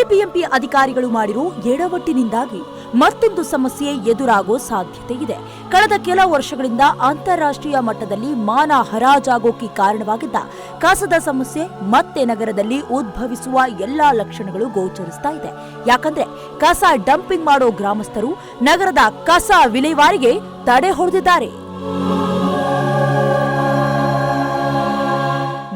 BBMP ಅಧಿಕಾರಿಗಳು ಮಾಡಿರೋ ಎಡವಟ್ಟಿನಿಂದಾಗಿ ಮತ್ತೊಂದು ಸಮಸ್ಯೆ ಎದುರಾಗೋ ಸಾಧ್ಯತೆ ಇದೆ. ಕಳೆದ ಕೆಲ ವರ್ಷಗಳಿಂದ ಅಂತಾರಾಷ್ಟ್ರೀಯ ಮಟ್ಟದಲ್ಲಿ ಮಾನ ಹರಾಜಾಗೋಕೆ ಕಾರಣವಾಗಿದ್ದ ಕಸದ ಸಮಸ್ಯೆ ಮತ್ತೆ ನಗರದಲ್ಲಿ ಉದ್ಭವಿಸುವ ಎಲ್ಲಾ ಲಕ್ಷಣಗಳು ಗೋಚರಿಸ್ತಾ ಇದೆ. ಯಾಕಂದ್ರೆ ಕಸ ಡಂಪಿಂಗ್ ಮಾಡೋ ಗ್ರಾಮಸ್ಥರು ನಗರದ ಕಸ ವಿಲೇವಾರಿಗೆ ತಡೆ ಹೊಡೆದಿದ್ದಾರೆ.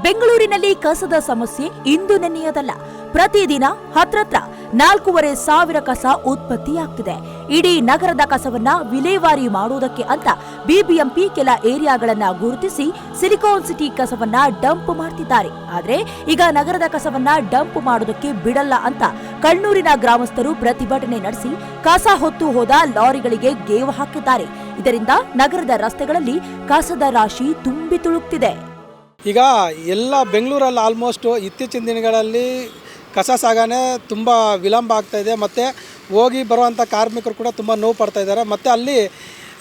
ಬೆಂಗಳೂರಿನಲ್ಲಿ ಕಸದ ಸಮಸ್ಯೆ ಇಂದು ನೆನ್ನೆಯದಲ್ಲ. ಪ್ರತಿದಿನ ಹತ್ರತ್ರ 4,500 ಕಸ ಉತ್ಪತ್ತಿಯಾಗ್ತಿದೆ. ಇಡೀ ನಗರದ ಕಸವನ್ನ ವಿಲೇವಾರಿ ಮಾಡುವುದಕ್ಕೆ ಅಂತ ಬಿಬಿಎಂಪಿ ಕೆಲ ಏರಿಯಾಗಳನ್ನ ಗುರುತಿಸಿ ಸಿಲಿಕಾನ್ ಸಿಟಿ ಕಸವನ್ನ ಡಂಪ್ ಮಾಡ್ತಿದ್ದಾರೆ. ಆದ್ರೆ ಈಗ ನಗರದ ಕಸವನ್ನ ಡಂಪ್ ಮಾಡೋದಕ್ಕೆ ಬಿಡಲ್ಲ ಅಂತ ಕಣ್ಣೂರಿನ ಗ್ರಾಮಸ್ಥರು ಪ್ರತಿಭಟನೆ ನಡೆಸಿ ಕಸ ಹೊತ್ತು ಹೋದ ಲಾರಿಗಳಿಗೆ ಗೇವು ಹಾಕಿದ್ದಾರೆ. ಇದರಿಂದ ನಗರದ ರಸ್ತೆಗಳಲ್ಲಿ ಕಸದ ರಾಶಿ ತುಂಬಿ ತುಳುಕ್ತಿದೆ. ಈಗ ಎಲ್ಲ ಬೆಂಗಳೂರಲ್ಲಿ ಆಲ್ಮೋಸ್ಟ್ ಇತ್ತೀಚಿನ ದಿನಗಳಲ್ಲಿ ಕಸ ಸಾಗಣೆ ತುಂಬ ವಿಳಂಬ ಆಗ್ತಾಯಿದೆ. ಮತ್ತು ಹೋಗಿ ಬರುವಂಥ ಕಾರ್ಮಿಕರು ಕೂಡ ತುಂಬ ನೋವು ಪಡ್ತಾ ಇದ್ದಾರೆ. ಮತ್ತು ಅಲ್ಲಿ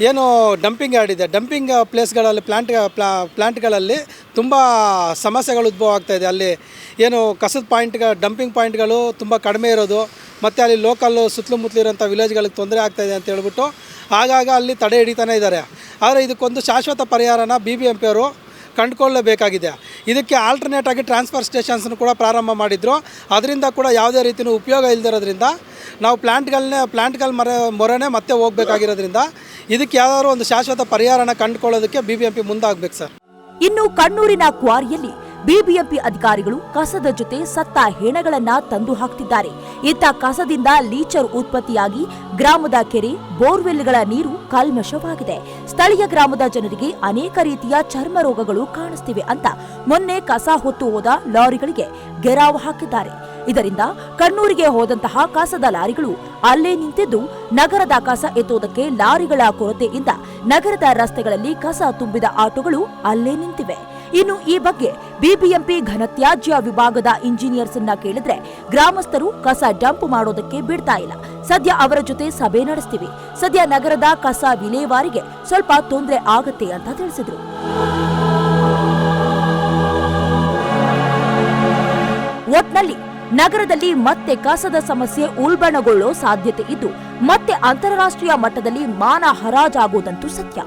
ಏನು ಡಂಪಿಂಗ್ ಯಾರ್ಡ್ ಇದೆ, ಡಂಪಿಂಗ್ ಪ್ಲೇಸ್ಗಳಲ್ಲಿ ಪ್ಲ್ಯಾಂಟ್ಗಳಲ್ಲಿ ತುಂಬ ಸಮಸ್ಯೆಗಳು ಉದ್ಭವ ಆಗ್ತಾಯಿದೆ. ಅಲ್ಲಿ ಏನು ಕಸದ ಡಂಪಿಂಗ್ ಪಾಯಿಂಟ್ಗಳು ತುಂಬ ಕಡಿಮೆ ಇರೋದು, ಮತ್ತು ಅಲ್ಲಿ ಲೋಕಲ್ಲು ಸುತ್ತಮುತ್ತಲಿರೋಂಥ ವಿಲೇಜ್ಗಳಿಗೆ ತೊಂದರೆ ಆಗ್ತಾಯಿದೆ ಅಂತ ಹೇಳ್ಬಿಟ್ಟು ಆಗಾಗ ಅಲ್ಲಿ ತಡೆ ಹಿಡಿತಾನೆ ಇದ್ದಾರೆ. ಆದರೆ ಇದಕ್ಕೊಂದು ಶಾಶ್ವತ ಪರಿಹಾರನ BBMP ಅವರು ಕಂಡುಕೊಳ್ಳಬೇಕಾಗಿದೆ. ಇದಕ್ಕೆ ಆಲ್ಟರ್ನೇಟ್ ಆಗಿ ಟ್ರಾನ್ಸ್ಫರ್ ಸ್ಟೇಷನ್ಸ್ನು ಕೂಡ ಪ್ರಾರಂಭ ಮಾಡಿದ್ರು. ಅದರಿಂದ ಕೂಡ ಯಾವುದೇ ರೀತಿಯೂ ಉಪಯೋಗ ಇಲ್ಲದಿರೋದ್ರಿಂದ ನಾವು ಪ್ಲ್ಯಾಂಟ್ಗಳ ಮೊರೆನೇ ಮತ್ತೆ ಹೋಗಬೇಕಾಗಿರೋದ್ರಿಂದ ಇದಕ್ಕೆ ಯಾವ್ದಾದ್ರು ಒಂದು ಶಾಶ್ವತ ಪರಿಹಾರನ ಕಂಡುಕೊಳ್ಳೋದಕ್ಕೆ BBMP ಮುಂದಾಗಬೇಕು ಸರ್. ಇನ್ನು ಕಣ್ಣೂರಿನ ಕ್ವಾರಿಯಲ್ಲಿ ಬಿಬಿಎಂಪಿ ಅಧಿಕಾರಿಗಳು ಕಸದ ಜೊತೆ ಸತ್ತ ಹೆಣಗಳನ್ನ ತಂದು ಹಾಕ್ತಿದ್ದಾರೆ. ಇತ್ತ ಕಸದಿಂದ ಲೀಚರ್ ಉತ್ಪತ್ತಿಯಾಗಿ ಗ್ರಾಮದ ಕೆರೆ, ಬೋರ್ವೆಲ್ಗಳ ನೀರು ಕಲ್ಮಶವಾಗಿದೆ. ಸ್ಥಳೀಯ ಗ್ರಾಮದ ಜನರಿಗೆ ಅನೇಕ ರೀತಿಯ ಚರ್ಮ ರೋಗಗಳು ಕಾಣಿಸ್ತಿವೆ ಅಂತ ಮೊನ್ನೆ ಕಸ ಹೊತ್ತು ಹೋದ ಲಾರಿಗಳಿಗೆ ಗೆರಾವು ಹಾಕಿದ್ದಾರೆ. ಇದರಿಂದ ಕಣ್ಣೂರಿಗೆ ಹೋದಂತಹ ಕಸದ ಲಾರಿಗಳು ಅಲ್ಲೇ ನಿಂತಿದ್ದು, ನಗರದ ಕಸ ಎತ್ತುವುದಕ್ಕೆ ಲಾರಿಗಳ ಕೊರತೆಯಿಂದ ನಗರದ ರಸ್ತೆಗಳಲ್ಲಿ ಕಸ ತುಂಬಿದ ಆಟೋಗಳು ಅಲ್ಲೇ ನಿಂತಿವೆ. ಇನ್ನು ಈ ಬಗ್ಗೆ ಬಿಬಿಎಂಪಿ ಘನತ್ಯಾಜ್ಯ ವಿಭಾಗದ ಇಂಜಿನಿಯರ್ಸ್ ಅನ್ನ ಕೇಳಿದ್ರೆ ಗ್ರಾಮಸ್ಥರು ಕಸ ಡಂಪ್ ಮಾಡೋದಕ್ಕೆ ಬಿಡ್ತಾ ಇಲ್ಲ. ಸದ್ಯ ಅವರ ಜೊತೆ ಸಭೆ ನಡೆಸ್ತೀವಿ. ಸದ್ಯ ನಗರದ ಕಸ ವಿಲೇವಾರಿಗೆ ಸ್ವಲ್ಪ ತೊಂದರೆ ಆಗತ್ತೆ ಅಂತ ತಿಳಿಸಿದ್ರು. ಒಟ್ನಲ್ಲಿ ನಗರದಲ್ಲಿ ಮತ್ತೆ ಕಸದ ಸಮಸ್ಯೆ ಉಲ್ಬಣಗೊಳ್ಳೋ ಸಾಧ್ಯತೆ ಇದ್ದು, ಮತ್ತೆ ಅಂತಾರಾಷ್ಟ್ರೀಯ ಮಟ್ಟದಲ್ಲಿ ಮಾನ ಹರಾಜಾಗುವುದಂತೂ ಸತ್ಯ.